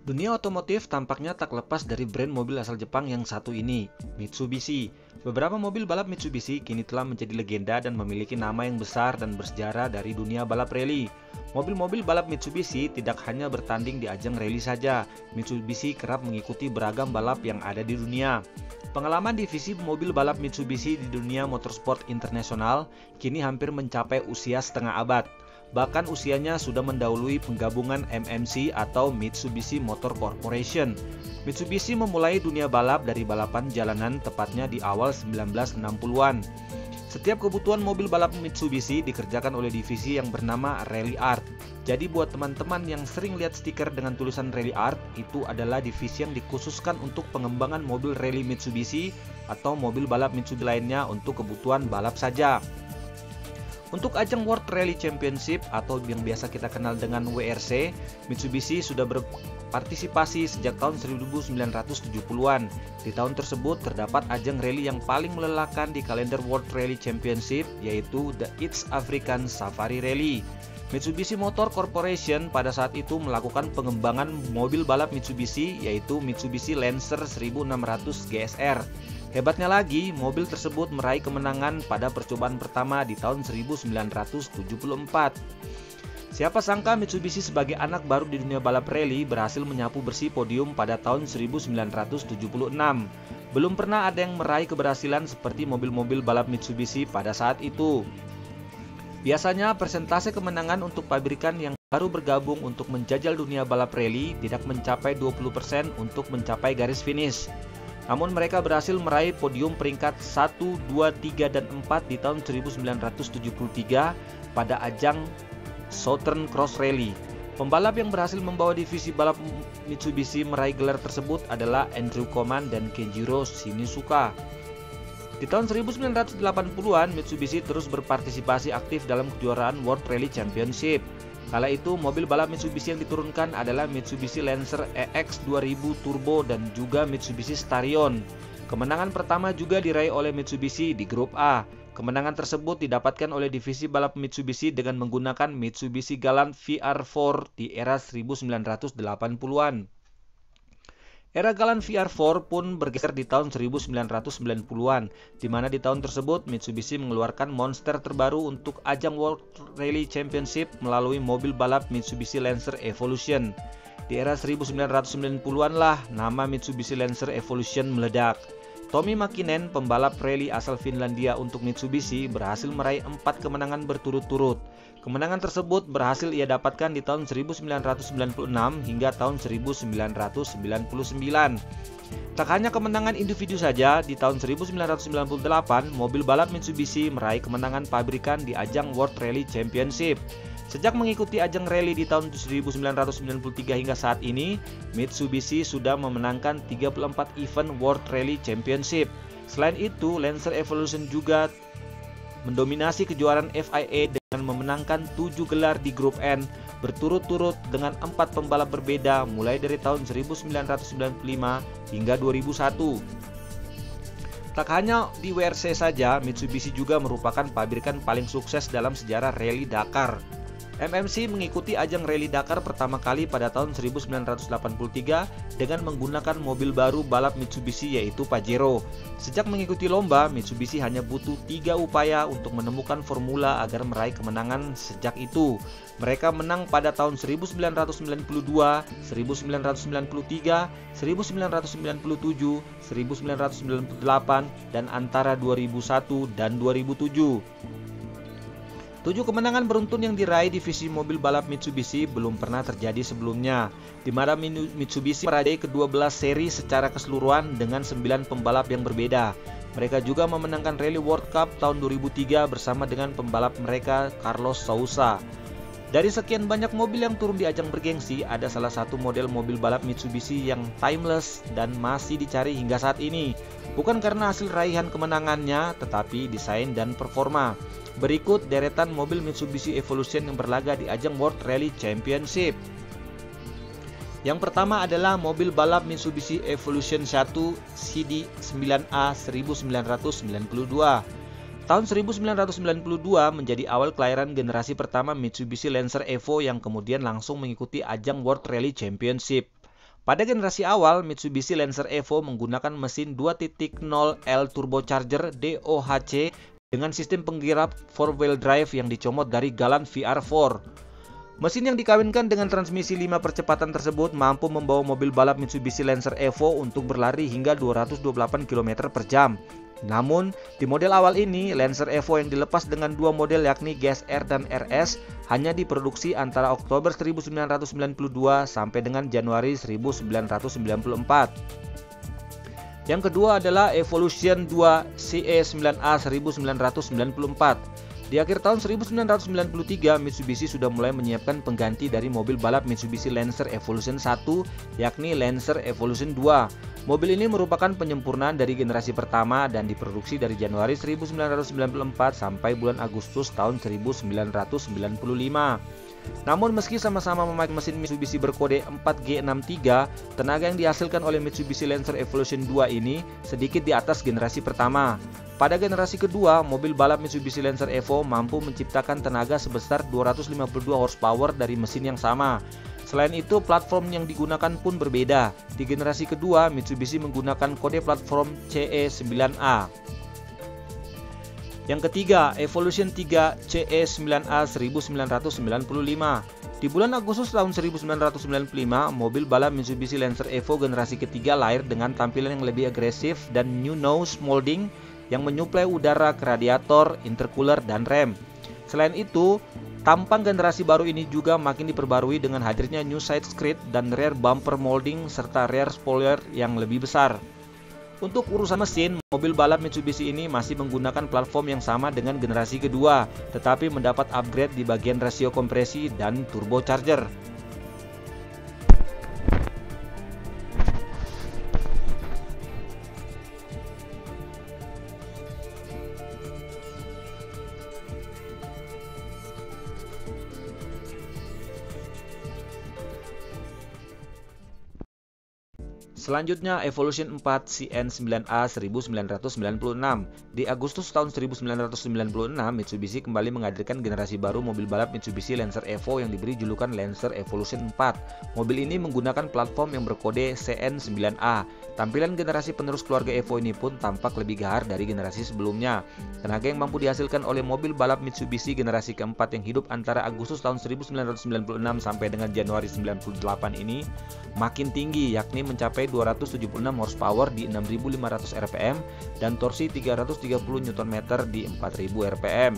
Dunia otomotif tampaknya tak lepas dari brand mobil asal Jepang yang satu ini, Mitsubishi. Beberapa mobil balap Mitsubishi kini telah menjadi legenda dan memiliki nama yang besar dan bersejarah dari dunia balap rally. Mobil-mobil balap Mitsubishi tidak hanya bertanding di ajang rally saja, Mitsubishi kerap mengikuti beragam balap yang ada di dunia. Pengalaman divisi mobil balap Mitsubishi di dunia motorsport internasional kini hampir mencapai usia setengah abad. Bahkan usianya sudah mendahului penggabungan MMC atau Mitsubishi Motor Corporation. Mitsubishi memulai dunia balap dari balapan jalanan tepatnya di awal 1960-an. Setiap kebutuhan mobil balap Mitsubishi dikerjakan oleh divisi yang bernama Rally Art. Jadi buat teman-teman yang sering lihat stiker dengan tulisan Rally Art, itu adalah divisi yang dikhususkan untuk pengembangan mobil rally Mitsubishi atau mobil balap Mitsubishi lainnya untuk kebutuhan balap saja. Untuk ajang World Rally Championship atau yang biasa kita kenal dengan WRC, Mitsubishi sudah berpartisipasi sejak tahun 1970-an. Di tahun tersebut terdapat ajang rally yang paling melelahkan di kalender World Rally Championship, yaitu The East African Safari Rally. Mitsubishi Motor Corporation pada saat itu melakukan pengembangan mobil balap Mitsubishi, yaitu Mitsubishi Lancer 1600 GSR. Hebatnya lagi, mobil tersebut meraih kemenangan pada percobaan pertama di tahun 1974. Siapa sangka Mitsubishi sebagai anak baru di dunia balap rally berhasil menyapu bersih podium pada tahun 1976. Belum pernah ada yang meraih keberhasilan seperti mobil-mobil balap Mitsubishi pada saat itu. Biasanya persentase kemenangan untuk pabrikan yang baru bergabung untuk menjajal dunia balap rally tidak mencapai 20% untuk mencapai garis finish. Namun mereka berhasil meraih podium peringkat 1, 2, 3, dan 4 di tahun 1973 pada ajang Southern Cross Rally. Pembalap yang berhasil membawa divisi balap Mitsubishi meraih gelar tersebut adalah Andrew Koman dan Kenjiro Shimizuka. Di tahun 1980-an, Mitsubishi terus berpartisipasi aktif dalam kejuaraan World Rally Championship. Kala itu, mobil balap Mitsubishi yang diturunkan adalah Mitsubishi Lancer EX 2000 Turbo dan juga Mitsubishi Starion. Kemenangan pertama juga diraih oleh Mitsubishi di grup A. Kemenangan tersebut didapatkan oleh divisi balap Mitsubishi dengan menggunakan Mitsubishi Galant VR4 di era 1980-an. Era Galant VR4 pun bergeser di tahun 1990-an, di mana di tahun tersebut Mitsubishi mengeluarkan monster terbaru untuk ajang World Rally Championship melalui mobil balap Mitsubishi Lancer Evolution. Di era 1990-an lah nama Mitsubishi Lancer Evolution meledak. Tommi Mäkinen, pembalap rally asal Finlandia untuk Mitsubishi, berhasil meraih 4 kemenangan berturut-turut. Kemenangan tersebut berhasil ia dapatkan di tahun 1996 hingga tahun 1999. Tak hanya kemenangan individu saja, di tahun 1998 mobil balap Mitsubishi meraih kemenangan pabrikan di ajang World Rally Championship. Sejak mengikuti ajang rally di tahun 1993 hingga saat ini, Mitsubishi sudah memenangkan 34 event World Rally Championship. Selain itu, Lancer Evolution juga mendominasi kejuaraan FIA dengan memenangkan 7 gelar di grup N berturut-turut dengan 4 pembalap berbeda mulai dari tahun 1995 hingga 2001. Tak hanya di WRC saja, Mitsubishi juga merupakan pabrikan paling sukses dalam sejarah rally Dakar. MMC mengikuti ajang rally Dakar pertama kali pada tahun 1983 dengan menggunakan mobil baru balap Mitsubishi yaitu Pajero. Sejak mengikuti lomba, Mitsubishi hanya butuh 3 upaya untuk menemukan formula agar meraih kemenangan sejak itu. Mereka menang pada tahun 1992, 1993, 1997, 1998, dan antara 2001 dan 2007. 7 kemenangan beruntun yang diraih divisi mobil balap Mitsubishi belum pernah terjadi sebelumnya, di mana Mitsubishi meraih ke-12 seri secara keseluruhan dengan 9 pembalap yang berbeda. Mereka juga memenangkan Rally World Cup tahun 2003 bersama dengan pembalap mereka Carlos Sousa. Dari sekian banyak mobil yang turun di ajang bergengsi, ada salah satu model mobil balap Mitsubishi yang timeless dan masih dicari hingga saat ini. Bukan karena hasil raihan kemenangannya, tetapi desain dan performa. Berikut deretan mobil Mitsubishi Evolution yang berlaga di ajang World Rally Championship. Yang pertama adalah mobil balap Mitsubishi Evolution 1 CD9A 1992. Tahun 1992 menjadi awal kelahiran generasi pertama Mitsubishi Lancer Evo yang kemudian langsung mengikuti ajang World Rally Championship. Pada generasi awal, Mitsubishi Lancer Evo menggunakan mesin 2.0L turbocharger DOHC dengan sistem penggerak 4-wheel drive yang dicomot dari galan VR4. Mesin yang dikawinkan dengan transmisi 5 percepatan tersebut mampu membawa mobil balap Mitsubishi Lancer Evo untuk berlari hingga 228 km per jam. Namun, di model awal ini, Lancer Evo yang dilepas dengan dua model yakni GSR dan RS hanya diproduksi antara Oktober 1992 sampai dengan Januari 1994. Yang kedua adalah Evolution 2 CE9A 1994. Di akhir tahun 1993, Mitsubishi sudah mulai menyiapkan pengganti dari mobil balap Mitsubishi Lancer Evolution 1, yakni Lancer Evolution 2. Mobil ini merupakan penyempurnaan dari generasi pertama dan diproduksi dari Januari 1994 sampai bulan Agustus tahun 1995. Namun meski sama-sama memakai mesin Mitsubishi berkode 4G63, tenaga yang dihasilkan oleh Mitsubishi Lancer Evolution 2 ini sedikit di atas generasi pertama. Pada generasi kedua, mobil balap Mitsubishi Lancer Evo mampu menciptakan tenaga sebesar 252 horsepower dari mesin yang sama. Selain itu, platform yang digunakan pun berbeda. Di generasi kedua, Mitsubishi menggunakan kode platform CE9A. Yang ketiga, Evolution 3 CE9A 1995. Di bulan Agustus tahun 1995, mobil balap Mitsubishi Lancer Evo generasi ketiga lahir dengan tampilan yang lebih agresif dan new nose molding yang menyuplai udara ke radiator, intercooler, dan rem. Selain itu, tampang generasi baru ini juga makin diperbarui dengan hadirnya new side skirt dan rear bumper molding serta rear spoiler yang lebih besar. Untuk urusan mesin, mobil balap Mitsubishi ini masih menggunakan platform yang sama dengan generasi kedua, tetapi mendapat upgrade di bagian rasio kompresi dan turbocharger. Selanjutnya, Evolution 4 CN9A 1996. Di Agustus tahun 1996, Mitsubishi kembali menghadirkan generasi baru mobil balap Mitsubishi Lancer Evo yang diberi julukan Lancer Evolution 4. Mobil ini menggunakan platform yang berkode CN9A. Tampilan generasi penerus keluarga Evo ini pun tampak lebih gahar dari generasi sebelumnya. Tenaga yang mampu dihasilkan oleh mobil balap Mitsubishi generasi keempat yang hidup antara Agustus tahun 1996 sampai dengan Januari 98 ini makin tinggi, yakni mencapai 276 horsepower di 6.500 rpm dan torsi 330 Nm di 4.000 rpm.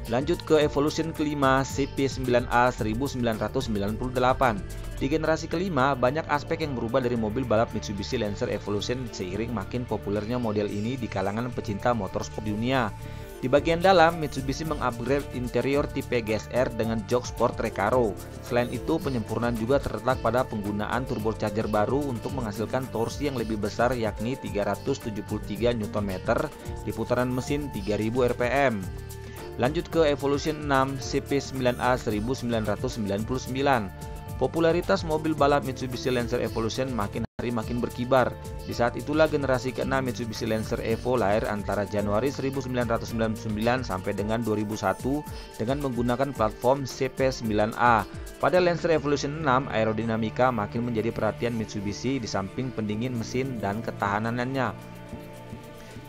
Lanjut ke Evolution kelima CP9A 1998. Di generasi kelima, banyak aspek yang berubah dari mobil balap Mitsubishi Lancer Evolution seiring makin populernya model ini di kalangan pecinta motorsport dunia. Di bagian dalam, Mitsubishi mengupgrade interior tipe GSR dengan jok sport Recaro. Selain itu, penyempurnaan juga terletak pada penggunaan turbocharger baru untuk menghasilkan torsi yang lebih besar yakni 373 Nm di putaran mesin 3000 rpm. Lanjut ke Evolution 6 CP9A 1999. Popularitas mobil balap Mitsubishi Lancer Evolution makin hari makin berkibar. Di saat itulah generasi ke-6 Mitsubishi Lancer Evo lahir antara Januari 1999 sampai dengan 2001 dengan menggunakan platform CP9A. Pada Lancer Evolution 6, aerodinamika makin menjadi perhatian Mitsubishi di samping pendingin mesin dan ketahanannya.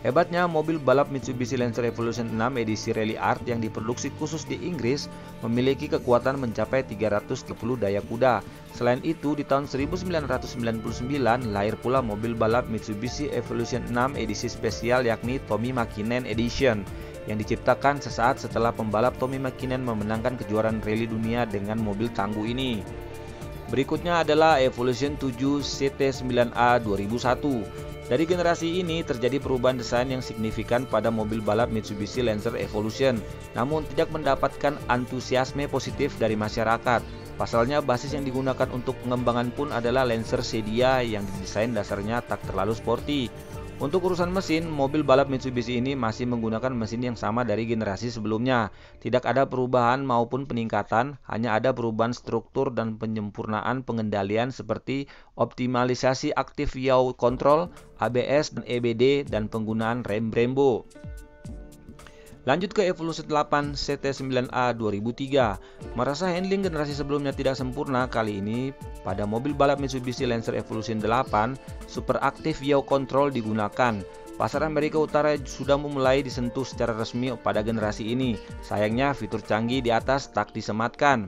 Hebatnya, mobil balap Mitsubishi Lancer Evolution 6 edisi Rally Art yang diproduksi khusus di Inggris memiliki kekuatan mencapai 310 daya kuda. Selain itu, di tahun 1999 lahir pula mobil balap Mitsubishi Evolution 6 edisi spesial yakni Tommy Mäkinen Edition yang diciptakan sesaat setelah pembalap Tommy Mäkinen memenangkan kejuaraan rally dunia dengan mobil tangguh ini. Berikutnya adalah Evolution 7 CT9A 2001. Dari generasi ini terjadi perubahan desain yang signifikan pada mobil balap Mitsubishi Lancer Evolution, namun tidak mendapatkan antusiasme positif dari masyarakat. Pasalnya, basis yang digunakan untuk pengembangan pun adalah Lancer Sedia yang didesain dasarnya tak terlalu sporty. Untuk urusan mesin, mobil balap Mitsubishi ini masih menggunakan mesin yang sama dari generasi sebelumnya. Tidak ada perubahan maupun peningkatan, hanya ada perubahan struktur dan penyempurnaan pengendalian seperti optimalisasi aktif yaw control, ABS dan EBD, dan penggunaan rem Brembo. Lanjut ke Evolution 8 CT9A 2003. Merasa handling generasi sebelumnya tidak sempurna, kali ini pada mobil balap Mitsubishi Lancer Evolution 8, Super Active Yaw Control digunakan. Pasar Amerika Utara sudah mulai disentuh secara resmi pada generasi ini. Sayangnya fitur canggih di atas tak disematkan.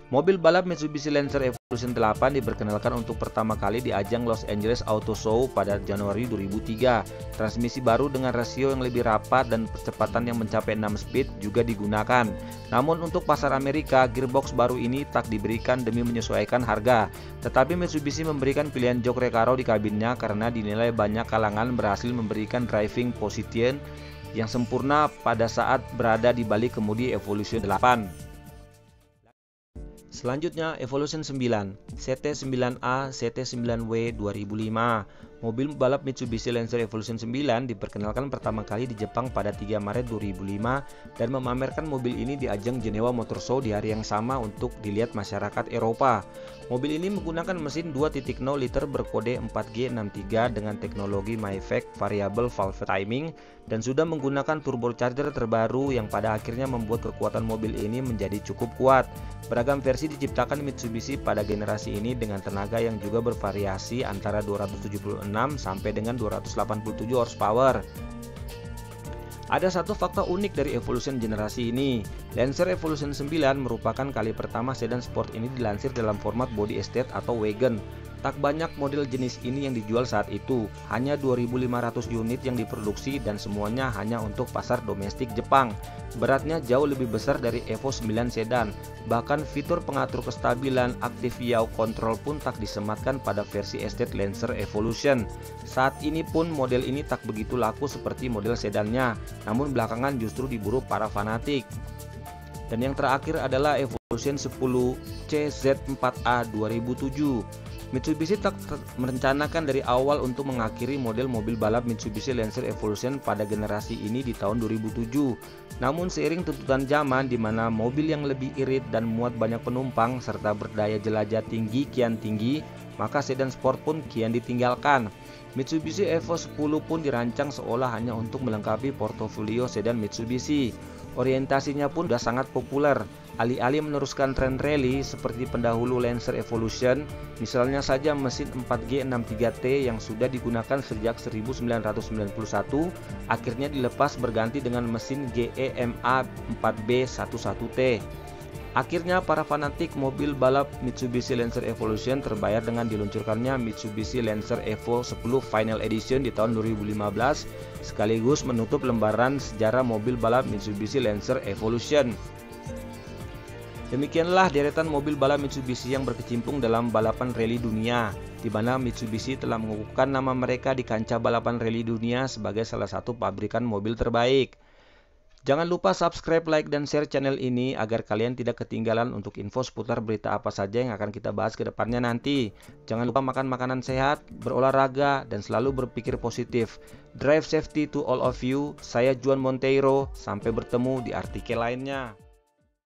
Mobil balap Mitsubishi Lancer Evolution 8 diperkenalkan untuk pertama kali di ajang Los Angeles Auto Show pada Januari 2003. Transmisi baru dengan rasio yang lebih rapat dan percepatan yang mencapai 6 speed juga digunakan. Namun untuk pasar Amerika, gearbox baru ini tak diberikan demi menyesuaikan harga. Tetapi Mitsubishi memberikan pilihan jok Recaro di kabinnya karena dinilai banyak kalangan berhasil memberikan driving position yang sempurna pada saat berada di balik kemudi Evolution 8. Selanjutnya Evolution 9 CT9A CT9W 2005. Mobil balap Mitsubishi Lancer Evolution 9 diperkenalkan pertama kali di Jepang pada 3 Maret 2005 dan memamerkan mobil ini di ajang Geneva Motor Show di hari yang sama untuk dilihat masyarakat Eropa. Mobil ini menggunakan mesin 2.0 liter berkode 4G63 dengan teknologi MyFact Variable Valve Timing dan sudah menggunakan turbocharger terbaru yang pada akhirnya membuat kekuatan mobil ini menjadi cukup kuat. Beragam versi diciptakan Mitsubishi pada generasi ini dengan tenaga yang juga bervariasi antara 276 sampai dengan 287 horsepower. Ada satu fakta unik dari Evolution generasi ini. Lancer Evolution 9 merupakan kali pertama sedan sport ini dilansir dalam format body estate atau wagon. Tak banyak model jenis ini yang dijual saat itu, hanya 2.500 unit yang diproduksi dan semuanya hanya untuk pasar domestik Jepang. Beratnya jauh lebih besar dari Evo 9 sedan, bahkan fitur pengatur kestabilan Active Yaw Control pun tak disematkan pada versi Estate Lancer Evolution. Saat ini pun model ini tak begitu laku seperti model sedannya, namun belakangan justru diburu para fanatik. Dan yang terakhir adalah Evolution 10 CZ4A 2007. Mitsubishi tak merencanakan dari awal untuk mengakhiri model mobil balap Mitsubishi Lancer Evolution pada generasi ini di tahun 2007. Namun seiring tuntutan zaman di mana mobil yang lebih irit dan muat banyak penumpang serta berdaya jelajah tinggi kian tinggi, maka sedan sport pun kian ditinggalkan. Mitsubishi Evo 10 pun dirancang seolah hanya untuk melengkapi portofolio sedan Mitsubishi. Orientasinya pun sudah sangat populer. Alih-alih meneruskan tren rally seperti pendahulu Lancer Evolution, misalnya saja mesin 4G63T yang sudah digunakan sejak 1991, akhirnya dilepas berganti dengan mesin GEMA 4B11T. Akhirnya para fanatik mobil balap Mitsubishi Lancer Evolution terbayar dengan diluncurkannya Mitsubishi Lancer Evo 10 Final Edition di tahun 2015, sekaligus menutup lembaran sejarah mobil balap Mitsubishi Lancer Evolution. Demikianlah deretan mobil balap Mitsubishi yang berkecimpung dalam balapan rally dunia, di mana Mitsubishi telah mengukuhkan nama mereka di kancah balapan rally dunia sebagai salah satu pabrikan mobil terbaik. Jangan lupa subscribe, like, dan share channel ini agar kalian tidak ketinggalan untuk info seputar berita apa saja yang akan kita bahas ke depannya nanti. Jangan lupa makan makanan sehat, berolahraga, dan selalu berpikir positif. Drive safety to all of you. Saya Juan Monteiro. Sampai bertemu di artikel lainnya.